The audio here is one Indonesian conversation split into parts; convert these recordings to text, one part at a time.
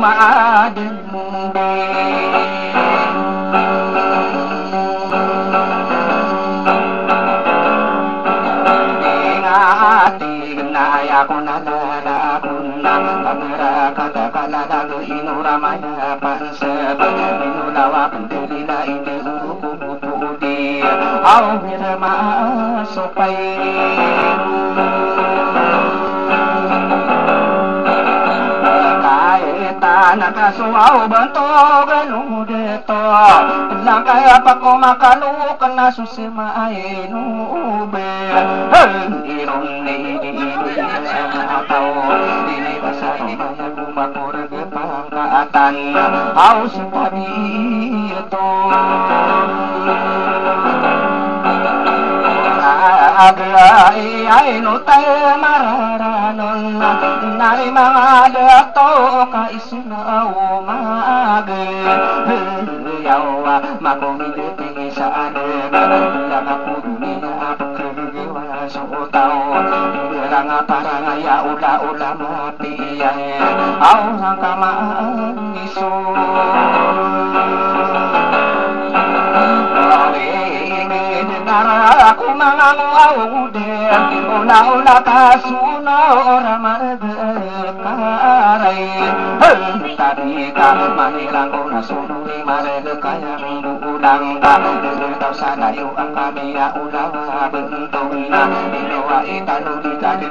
madende aku nalala kunna kabera kata kala dalu inura maya pansep inulawa pendelila ide urupudi au birama sopai nakasuaw banto ganudeto langkay apako makalu kana susima ay nube irong ni sama tao ini pasaro maya kumapur pangkaatan haus padi ito agay ay nutay mararanon nari mga dato kaisunaw magay yawa makumiluting sa anin lang ako dumina pagkagiwa sa utaw lang parang yaula-ula mapiyay aw ang kamaan iso aku mangawude una kasuna ora margekarai tadi ka manilang una sunuri margekayang buudang ka tau sanayu ang kamiya ulang bentongna inoa itanu di kadi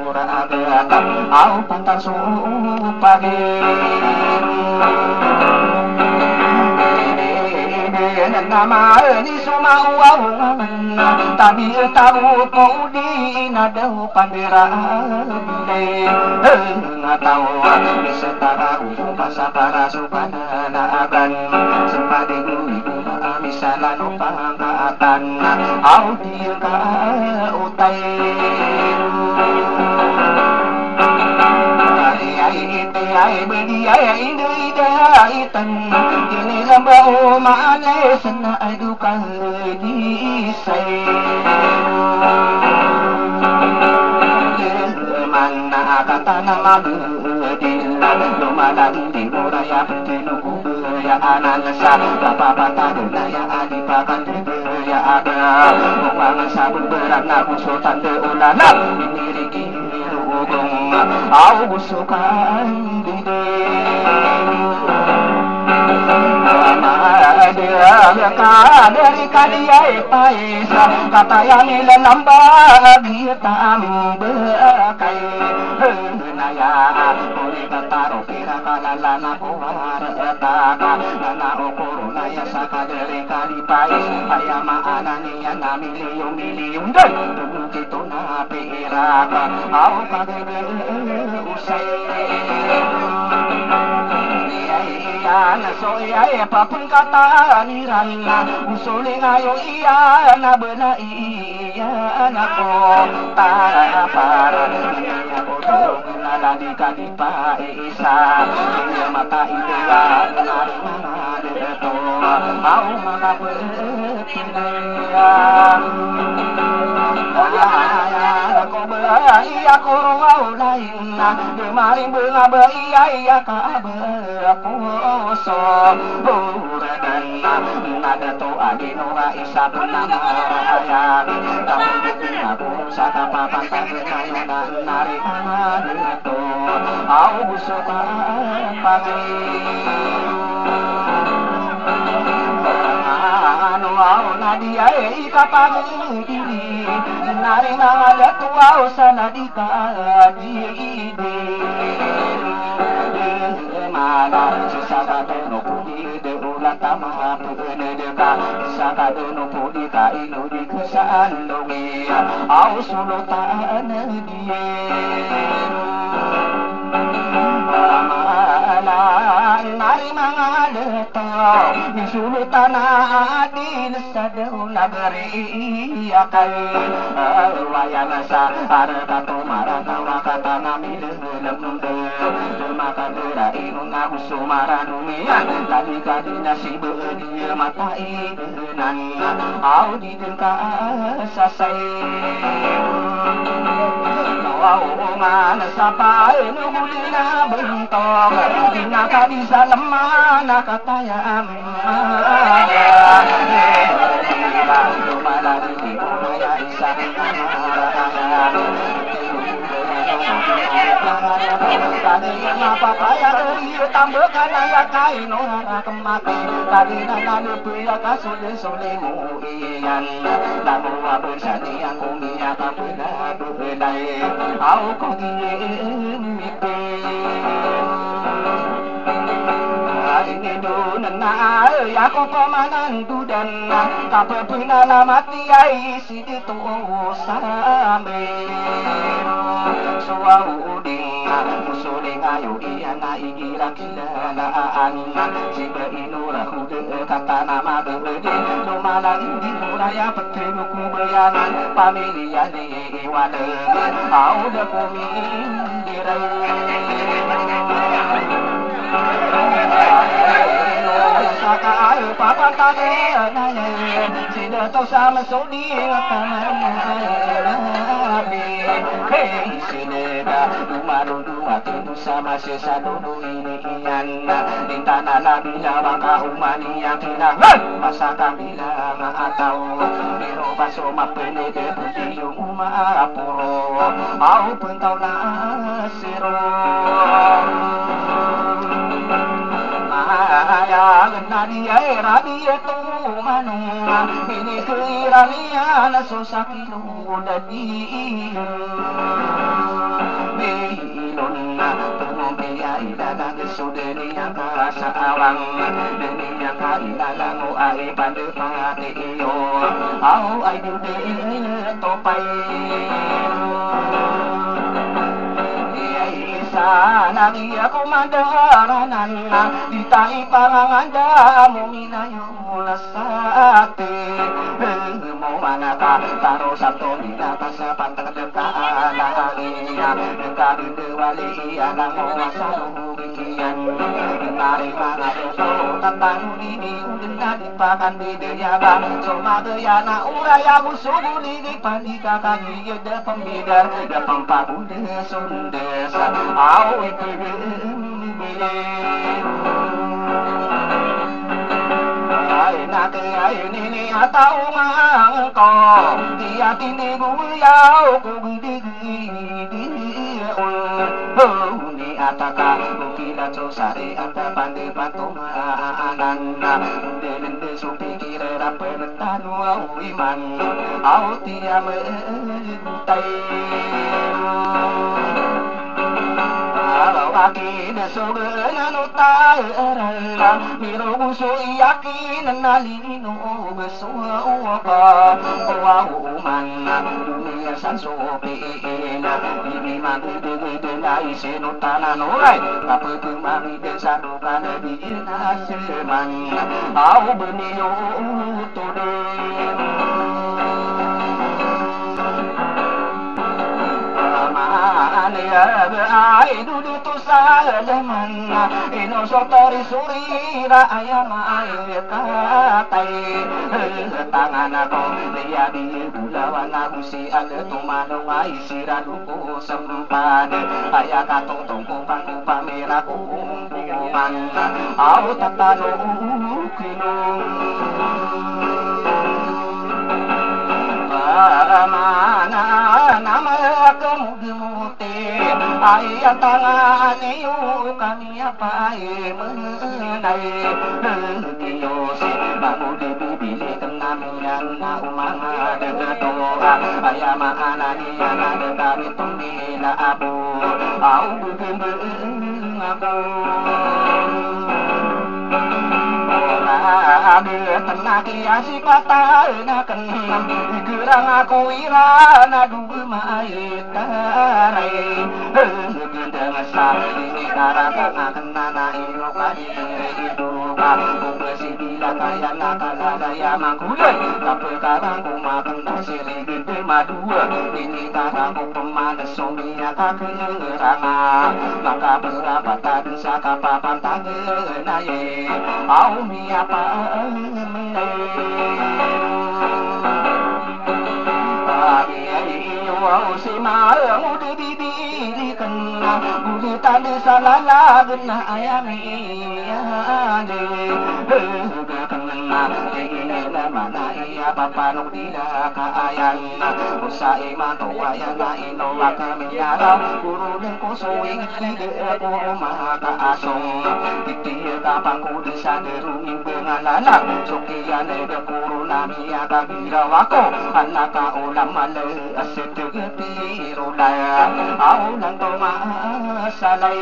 ura agata au pantar supagi nama ni sumau tapi tahu kau di nada pandera tahu setara bahasa para supana agan sepade ibu misalan pangkatan au dia ka utai ay beli ay ida itan kini lambau maale sana ay duka di say mana kata nama gedila lumalang di muraya petinuku ya anansa bapa ya adipakan ya ada bukan sabun beranak sultan de ulana ini au sukan dide dia ka dari kaliai paisa kata yang lelamba kita ambekai naya boleh kata kira kalala kuar taka nana ukuruna ya saka dari kali pais ayama anania na milium dan kita na piraka au kagebe usai na so iya papun kata nirana usuling ayo iya na bena iya na ko para para ako tulong di kadipa isa iya mata ituwa na dito mau mga ako iya ko raw lain na maring bunga iya ka ako so buradan nada to adino nga isa pa naman tapi ako sa kapapantay ngayon na narihan ito ako gusto ka ano ako na di ay ikapagdili nari mga gatuaw sa nadi ka di mana sisakadono pudi de ulang tama pune de ka sisakadono pudi ka ino di kesaan dongi au sulutan die nari mga leto ni sulutan adil sa daw nagari akay wayang sa arakato maratawa kata namilin lemde makadera inung aku sumaranumian tadi kadina si dia mata ibenan au di dengka sasai Oongan sapa nugulina bentok dina kabisa lemah nakatayam lumalari di umaya isa tadi ngapa kaya riu tambah kanaya kain orang kemati tadi nana lupuya kasule sule muian namu abesani aku miya kapena bedai au kau gimite ini nana aku pemanan dudan kapena mati ai si itu sambe suauding musuling ayo iana igira kilalaan si beinura hude kata nama berde lumala indi muraya petemu kubayanan pamilya ni wale au de kumindirai saka papa tane naya sida to sama sodi kamarabi hey sineda dumaru atu sama sesa dudu ini ian intana nabila baka umani yang kina masa kabila atau biro paso mapene de pujiu uma apuro au pentau na siro ya nadi ai rabi tu manu ini kirania na sosakilu dadi Beilona pengompia ilaga kesudeni yang karasa awang deni yang kailaga ngo ai pada pate iyo au ai dude topai sana dia komandaranan ditai panganganda muminayo lasate mau manaka taro sabto dina kasa pantang dekaan alia dekari dewali anak masalu bikian mari mangado so tatanu ini udina dipakan bidaya soma dayana uraya musuh di pandika kami de pembidar de pempabude sundes au itu nak ini atau ngangko dia tini guyau kubi ni ataka kukila cosare ata pande patomaanana delende supikire rapetanu au iman au tiam tai Aki desogenan utara Miro buso yakin nalino besua uaka Wauman dunia sansopeena Ini magde na isenutana norai Tapi kemari desa dukana di naseman Au benio utode ai dudu tu salaman ino sotori surira ayam ai katai tangan aku dia di bulawan aku si ale tu mano ai siraduku sempan ayah katong tongko pangku pamera ku umpuman au tatano kino mana nama kemudimuti ayat tangan yu kami apa mengenai kiyosi bangu di bibili tengah miana umang dengan doa ayah mana dia ada kami pembela abu au bugeng aku tenang kiasi patah nak kenam gerang aku irana dua mai tarai gendang sari karata kenana ilo kadi itu aku besi bila kaya nakala daya mangkulai tapi karang ku makan dasiri gede madua ini karang ku pemanas somia kakengeranga maka berapa tadi saka papan tangenaye au miapa si mau di kena budi tanda salah guna ayami ade kena ina mana iya papanok dila kaayan usai mato ayana ino wakamiyara guru ng kusuing ide ko makakaasong iti kapang ko sa deruming bengalana sukiyan ay gakuro nami akagiraw ako anak kaulam mala asetugapiro daya ako nang tumasalay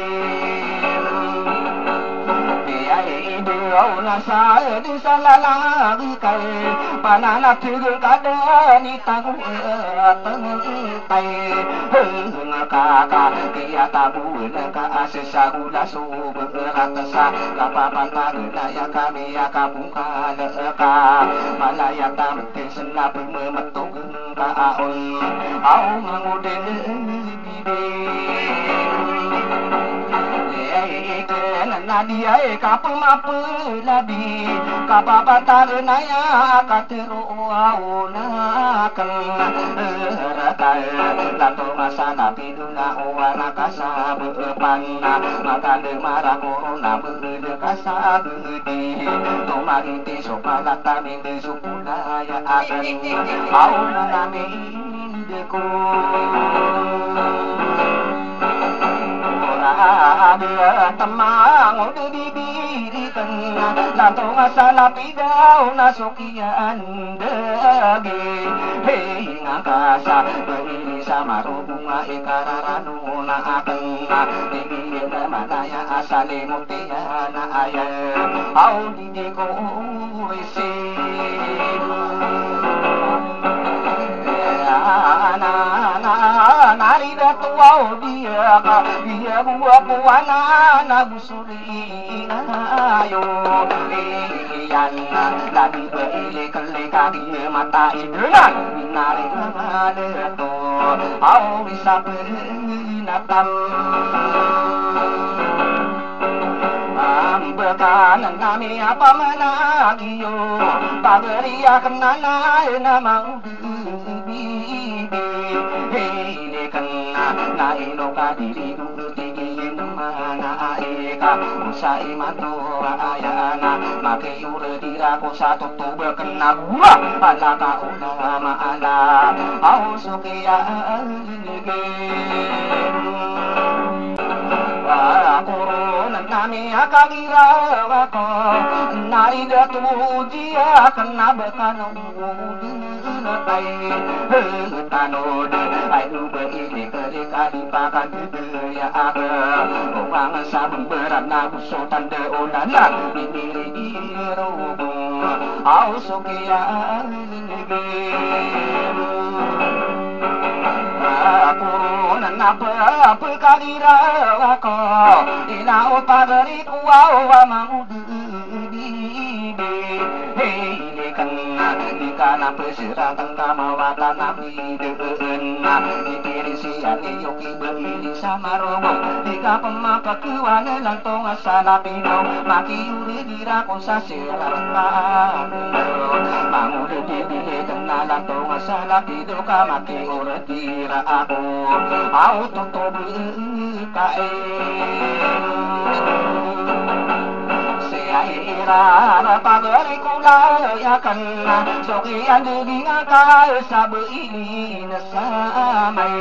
ay ideaw na sa di sa lalaki kay pananatigil ka din itago at tay ngakaka kaya tabuin ka asisa hula suberat sa kapapantag na ya kami ya kabungkal ka malaya tamte senap memetog ka aon aw ngudin nadia kapamapu labi kapapatar naya katero aunakan rakai lato masana piduna owana kasa bepan makande mara corona berude kasa beudi tomariti sopalata minde supula ya akan auna nami deko ada temang di dirikan lato ngasala pidaw na sukian dagi hei ngakasa berini sama rubunga ikararano na akan tinggi na manaya asali mutiya na ayah au di ko isi narida tuaw dia buah-buahna nabusuri ayo iyan lagi beile kali mata idunan narik ngadeto au bisa benatam bekanan nami apa menagiyo pageria kenana nama hei kena na ilo kadiri tinggi mana eka usai mato ayana make ure dirako satu tuba kena gua ala ka ulama ala au sukiya corona nami akagiraw ako narida tujiya kena bekano tay tanod ay lubaili kali pakan ya aga uang sabun berat na busotan de olana ini irubung au sukiya corona apa kagiraw ako inao pagari kuwaw mang hei kena nikana pesira tengka mawata nabi deun dipiri siali yoki beili sama robo ika pemapa kewane lantong asala pino maki uri dirako sa silarkan mangude dibile kena lantong asala pino ka maki uri dira ako au tutobi kae ira pagari kulayakan sokian di ngaka sabe ini nasamay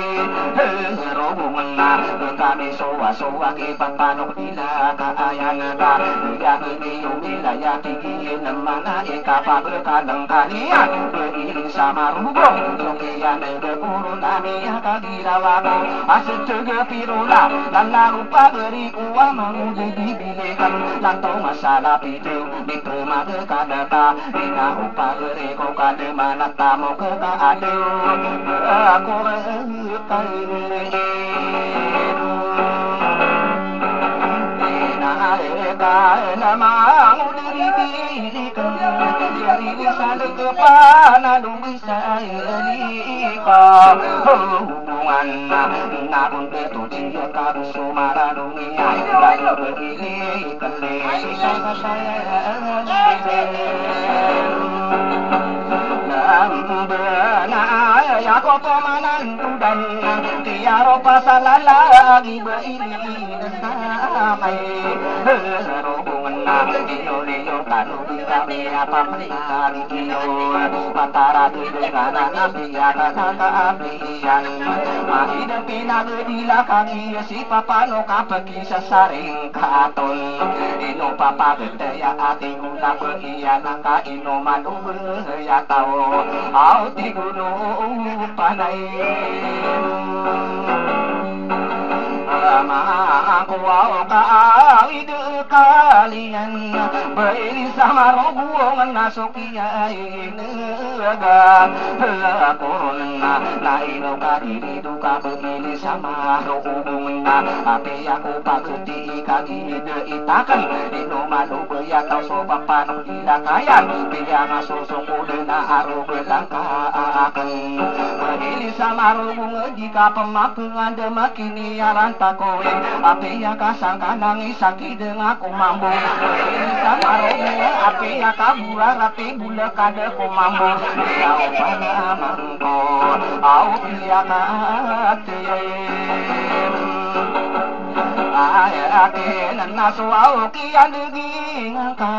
robungan na kami sowa ke papanok nila kaayan ka yang ini umilaya tingin mana eka pagkalang kanian berini sama rubong sokian guru nami kagirawa ko asit juga pirula lalu pagari kuwa mangudi dibilekan lantong masala pitu diterima ke kadata ina upagari ko kademana tamo ke kaadu aku rekai namang diri-dirikan jadi saling kepanadung bisa ka hubungan nabun betul dia kadu sumara dunia lalu begini kali benar ya ko pamanan tudan tiaro pasalan lagi beili samai hubungan liyo tanu kami apa pelari kiyo matara dengan apian kata apian mahidup pinagdila kami si papano kapagi sa saring katon ino papa ya ati guna bagian angka ino manuber ya tao au ti gunung panay aku awid kalian beri sama robuangan nasukia inaga corona na ino kadiri duka begini sama robuangan api aku pageti kagi itakan ino manu beya tau soba panu dilakayan piang susung udena aru belangka akan begini sama robuangan jika pemapungan demakini aran takowe api ya kasangka nangis sakit dengan aku mampu sama rohnya api ya kabura rati bula kada ku mampu ya upana mangko au ya kate ayake nasu au kian degi ngaka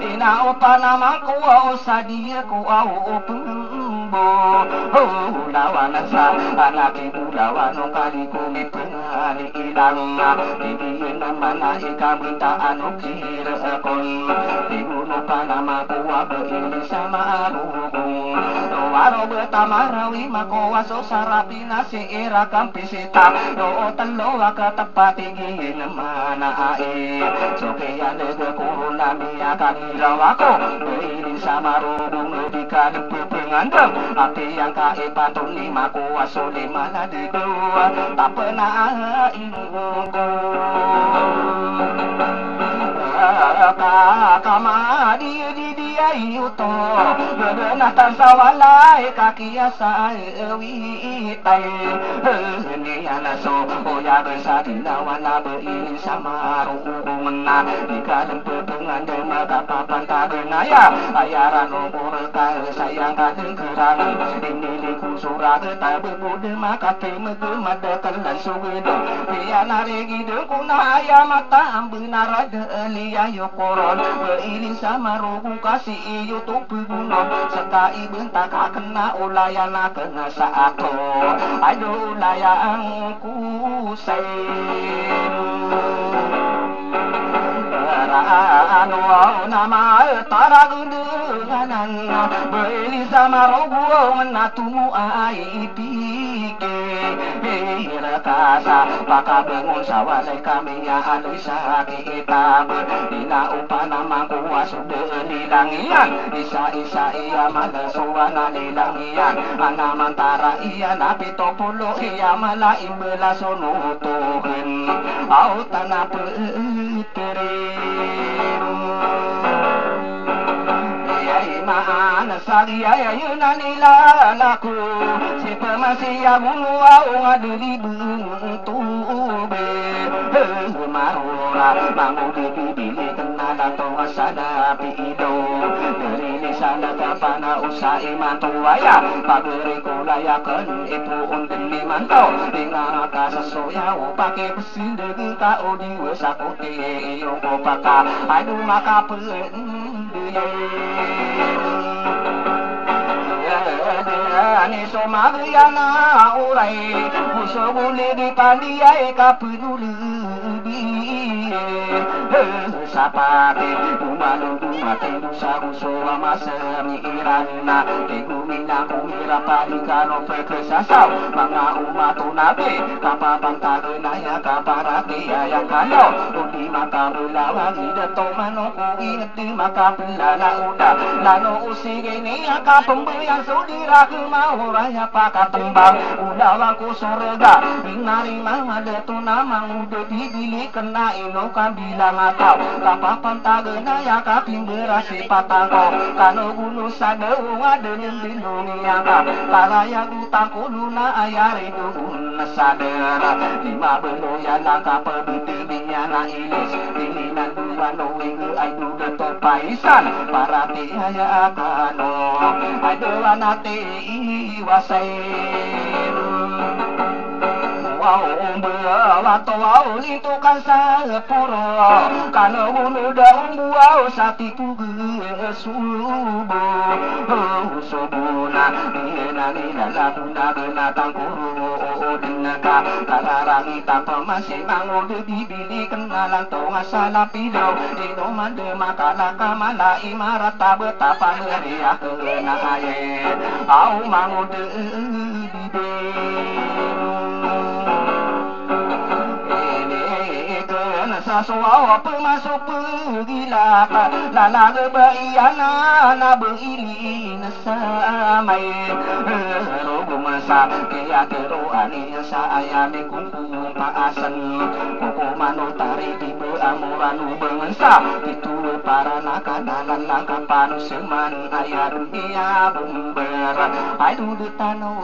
ina upana mangko usadia ku au pembo lawan sa anak ibu lawan kali ku pengali ilang di mana ika minta anu kira kon ibu lupa nama kuwa begini sama rubung waro betama rawi makowa so sarapina si era kampisita do telo ka tepat tinggi mana ae so kaya lega kuruna miya kanila wako begini sama rubung lebika pengandang api yang kae patun lima kuwa so dimana di dua tak pernah ibu kama dia yuto bebenah tansawalai kaki asa witai ini anaso oya besar dinawana beini sama rubungna dikalim pepengan demaga papan tabenaya ayaran umur kaya sayang kadeng kerang ini liku surat tabe bude maka teme kemadakan dan sugedo biana regi dekuna ayam mata ambenar liya yokoron beini sama rugu kasih YouTube gunung sekai bentak kena ulayana kena saato aduh layangku anu nama tara gunungan beini sama rugu menatumu aipike kasa baka bengun sawalay kami ya alisa kita ina upana mangkuwa sude nilangian isa-isa iya malasuwana nilangian anamantara iya napito pulo iya malaim bela sunutuhin au tanah peterin mana sagia yuna nila laku si pemasia bunga unga duli bentube marura bangu bibili kena datang asada pido dari sana kapana usai mantuaya pagere kulaya kan ibu unden di mantau dengan kasa soya upake besin degi ka odi wesakote yo kopaka aduh maka ani somagriana urai usogule di pandiai kapululi sapate umalu mate sagu soa masami irana tegumina kumira palikano pekesasau manga umatu nabe kapapan tagenaya kaparati ayang kano udi maka belawangi deto mano kuinti maka belala uda lano usige ni aka pembayang sudira kemau raya paka tembang udawangku sorega inari mama deto namang ude dibili kena ino bilang atau kapapan tagenaya kaping berasi patangko kano gulu sadeu ngadenin di dunia kalaya utang kuluna ayari dugun sadera lima beloyan angka pebiti na ilis pilinan duwano wing ay duda to paisan para ti haya kano ay duwa nate iwasay wow wato wow lintukan sa puro kano munuda wow sa tituge subo subuna ina nila labuna binatang kuro dinaka kararangi tanpa masih mangun bibili kenalan tonga salah pidaw inuman de makalaka mala imarat betapa ngeriah kena aye au mangun de sasuawa pemasuk pegilaka lala gebayana na beili nasamay rogo masa kaya keroani sa ayami kumpung paasan kuko manutari tibe amuranu bengensa itu para nakadalan langkapan seman ayarun iya bumber aduh detano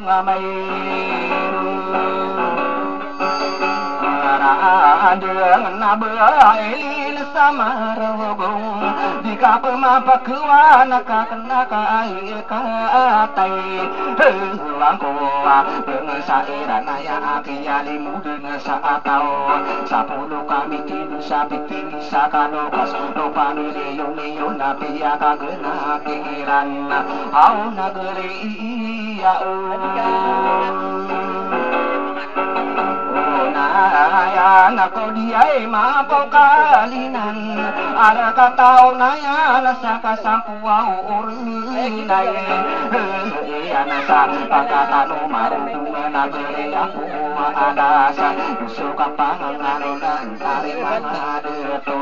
ngamay adeng nabailin sama rogong jika pemapak kewanaka kenaka air katai langkoa dengan sairan ayah akiyali dengan saatau sapuluh kami tidur sapi tinggi sakanokas lupa miliyong miliyong napi ya kagena kiran au nageri ya ya nako diay mapaw kalinan ara katao na ya nasa kasampuaw urinay iya nasa pagkatano marunong nagre ako adasa gusto ka pangangaronan ari mga deto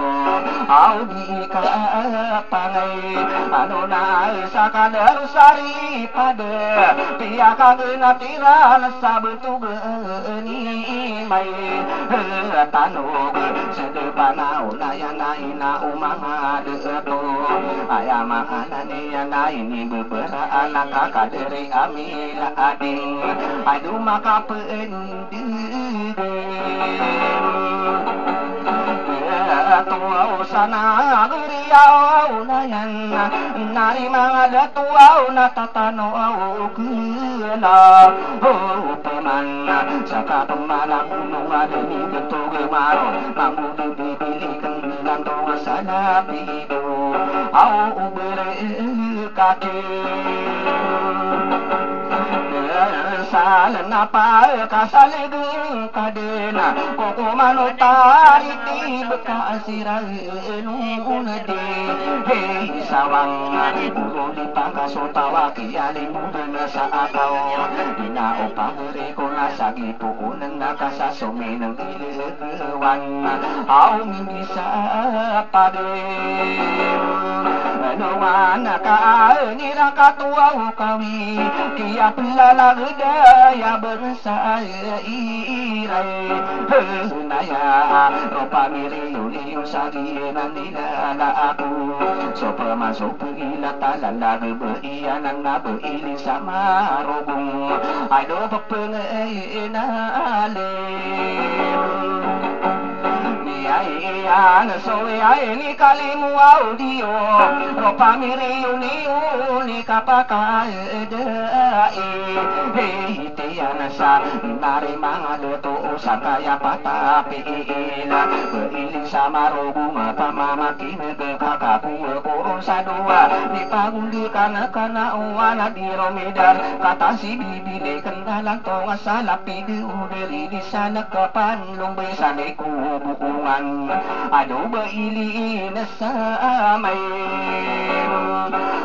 aw di ka pangay ano na sa kadarusari pade piya ka ginatira nasa betugani may tanog sedepana ulaya na ina umanga deto ayama ananiya na ini beberapa anak kakak dari amila ading aduh maka tuaw sana geriau nayan nari mga tuaw natatanaw kena peman saka pemalang gunung ademi bentuk gemaro mampu dipilihkan bilang tuwa sana pido au bere kaki salan apa kasaligung kadena koko manutari ti bekasiran nunade hei sawang ulo di pangkasotawa kiali mudana sa akaw dina opagere ko nasagi puunan nakasasome ng iliwan au minisa pade nanuan nakaanira katuwa kawi kiya pelalagda ya bangsa iray naya ropa miliyo sagi nandina na ako so pamasok pagila talalag berian ang nabeili sa marugong ay do papangay inalim iyan so ay ni kalimuaw diyo ropa miliyo ni kapakaedai hitiyan sa nari mga luto sa kaya patapila beriling sa marugong pamamakin kakakuha kurong sa dua di pagundi kana-kanauan at iromidar kata si bibili kandalang tonga sa lapid uderi di sa nagkapanlong besanay kubukungan ano ba iliin sa may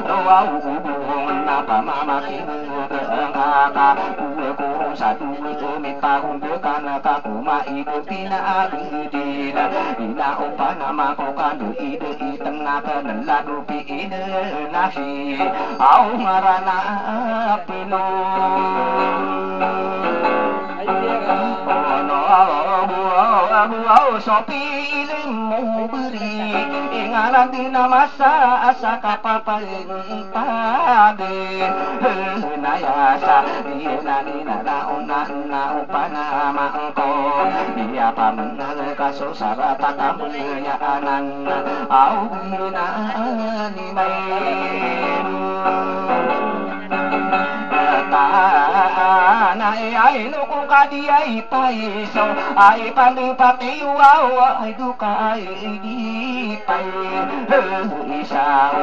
rawaw ubuhong na pamamakin ang kaka kuha kurong sa duwi umit pagundi kanakakumaibog pinaagudin inaupa na makukando itang nakanan lado piinahi au marana pilong ono buau sopi ilmu beri ingalan dina masa asa kapapain pade nayasa dina dina na upana mangko dia pamenal kasusara takamuyaanan au bina ni main ay nuku kadiay paiso ay panipati wow ay duka ay di pay isaw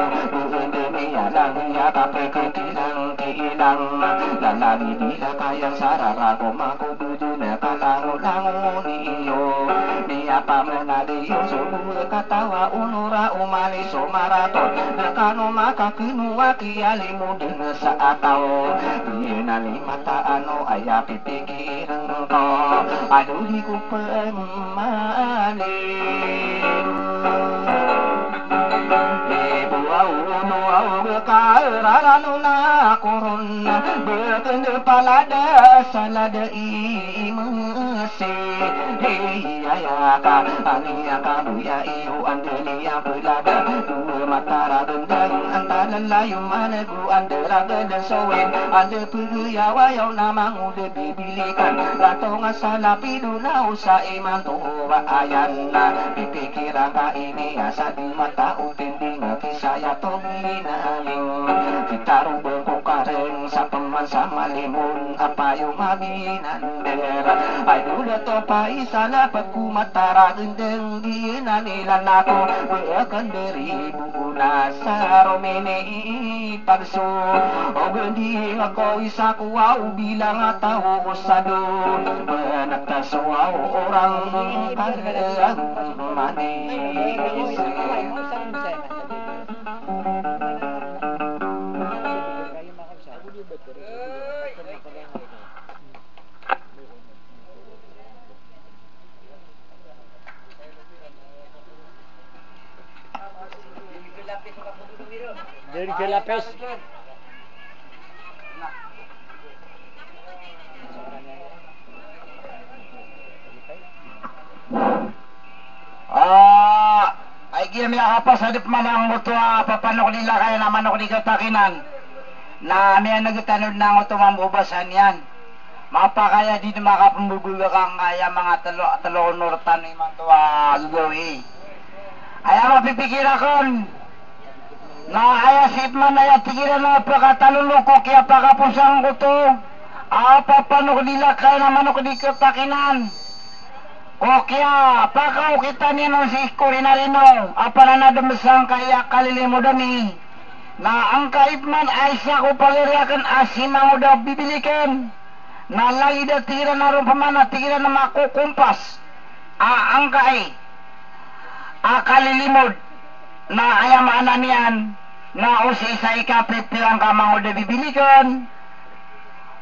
dunia lang yata peketilang kilang lalali bila kayang sarara kumakubudu na kalango-lango niyo niya pamenadiyo subuh katawa unura umali sumaraton nakano makakinuwa kiyalimu dengan sa ataw dinali mata ano ay pipikiran ko aduh di ko pemanin kairarano na koron berkende palada salada imese heyayaka aniyaka buya iyo andeliya belada dua matara dendang antalan layu managu andelaga dan sowen ande pegayawa yaw namang ude bibilikan latong asala piduna usa iman tuwa ayan na pipikiran ka ini asa di mata utinding kisaya tong minaling kita rubeng ko kareng sa peman sa malimun apa yung mabinander ay dula to pa isa na pagkumatara gendeng di nanilan ako beakan beribu na sa romene ipagso o gendi ako isa ko au bilang atau usado benagkaswaw orang karang manis Dari kelapis. Ay kami apa sadip manang mo to papanok nila kaya na manok ni katakinan. Na may nagtanod na ngo to mambubasan yan. Mapakaya di makapambubuga kang kaya mga talo nortan ni man to gagawin. Ay mapipikira kon. Na aya sip man aya tigiran na pagkataluluko kaya pagkapusang ko to. Papanok nila kaya na manok ni katakinan. O kaya, pakaw kita niya nung si Corinarino, apala na dumasang kaya kalilimo dami, na ang kaipman ay siya ko pagiriakan asimang o daw bibilikan, na lagi da tira na rin pamana, tira na makukumpas, ang kai, kalilimod, na ayamanan niyan, na o si isa ikapipilang kamang o daw bibilikan,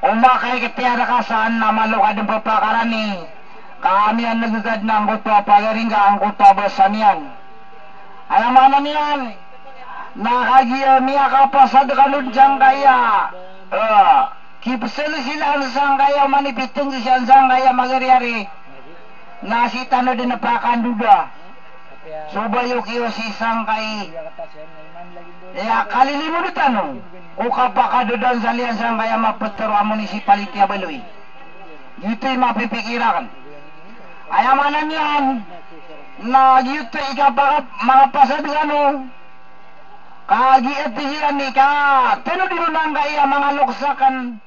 umakay kitiyara ka saan na malukad ang papakarani, kami ang nagagad ng kuto pagaringga ang kuto basan yan. Ayamanan yan. Nakagiya niya kapasad kalun siyang kaya. Kipsel sila ang sang kaya manipitong siya ang sang kaya magariari. Nasita na din napakan duda. Subayo kiyo si sang kay. Kalili mo na tanong. O kapakadudan sa liyan sang kaya mapatero ang municipality abaloy. Ito'y mapipikiran. Ayamanan yan na gito ikapakap mga pasadgano kagiat yan ka tino dino nang kaya mga luksakan